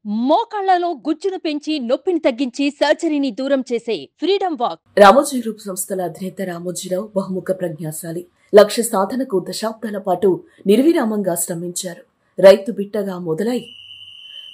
మోకాళ్లలో గుజ్జును పెంచి నొప్పిని తగ్గించి సర్జరీని దూరం చేసే ఫ్రీడమ్ వాక్. రామోజీ గ్రూప్ సంస్థల అధినేత రామోజీరావు బహుముఖ ప్రజ్ఞాశాలి. లక్ష్య సాధనకు దశాబ్దాల పాటు నిర్విరామంగా శ్రమించారు. రైతు బిడ్డగా మొదలై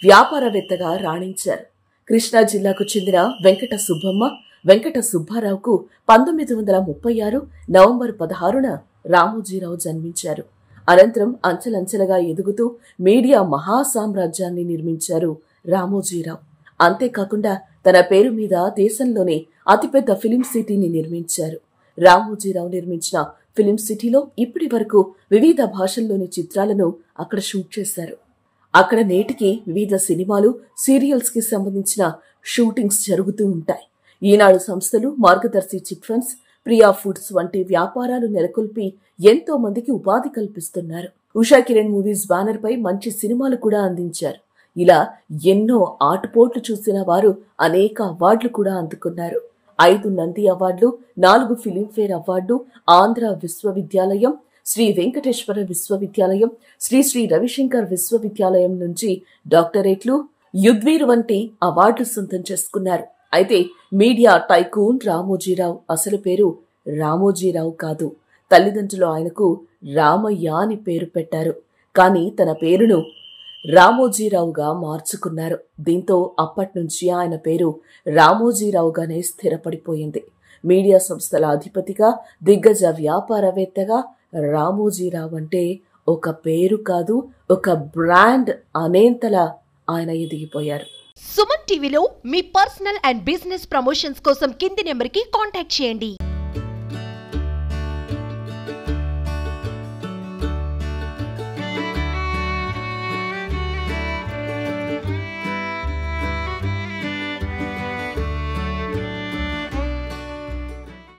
వ్యాపారవేత్తగా రాణించారు. కృష్ణా జిల్లాకు చెందిన వెంకట సుబ్బమ్మ, వెంకట సుబ్బారావుకు 1936 నవంబర్ 16న రామోజీరావు జన్మించారు. అనంతరం అంచెలంచెలుగా ఎదుగుతూ మీడియా మహాసామ్రాజ్యాన్ని నిర్మించారు రామోజీరావు. అంతేకాకుండా తన పేరు మీద దేశంలోనే అతిపెద్ద ఫిలిం సిటీని నిర్మించారు. రామోజీరావు నిర్మించిన ఫిలిం సిటీలో ఇప్పటి వరకు వివిధ భాషల్లోని చిత్రాలను అక్కడ షూట్ చేశారు. అక్కడ నేటికి వివిధ సినిమాలు, సీరియల్స్ కి సంబంధించిన షూటింగ్స్ జరుగుతూ ఉంటాయి. ఈనాడు సంస్థలు, మార్గదర్శి చిట్ ఫండ్స్, ప్రియా ఫుడ్స్ వంటి వ్యాపారాలు నెలకొల్పి ఎంతో మందికి ఉపాధి కల్పిస్తున్నారు. ఉషా కిరణ్ మూవీస్ బ్యానర్ పై మంచి సినిమాలు కూడా అందించారు. ఇలా ఎన్నో ఆటుపోట్లు చూసిన వారు అనేక అవార్డులు కూడా అందుకున్నారు. 5 నంది అవార్డులు, 4 ఫిలింఫేర్ అవార్డు, ఆంధ్ర విశ్వవిద్యాలయం, శ్రీ వెంకటేశ్వర విశ్వవిద్యాలయం, శ్రీ రవిశంకర్ విశ్వవిద్యాలయం నుంచి డాక్టరేట్లు, యుద్వీర్ వంటి అవార్డులు సొంతం చేసుకున్నారు. అయితే మీడియా టైకూన్ రామోజీరావు అసలు పేరు రామోజీరావు కాదు. తల్లిదండ్రులు ఆయనకు రామయ్య అని పేరు పెట్టారు. కానీ తన పేరును రామోజీరావుగా మార్చుకున్నారు. దీంతో అప్పటి నుంచి ఆయన పేరు రామోజీరావుగానే స్థిరపడిపోయింది. మీడియా సంస్థల అధిపతిగా, దిగ్గజ వ్యాపారవేత్తగా రామోజీరావు అంటే ఒక పేరు కాదు, ఒక బ్రాండ్ అనేంతలా ఆయన ఎదిగిపోయారు. సుమన్ టీవీలో మీ పర్సనల్ అండ్ బిజినెస్ ప్రమోషన్స్ కోసం కింది నెంబర్కి కాంటాక్ట్ చేయండి.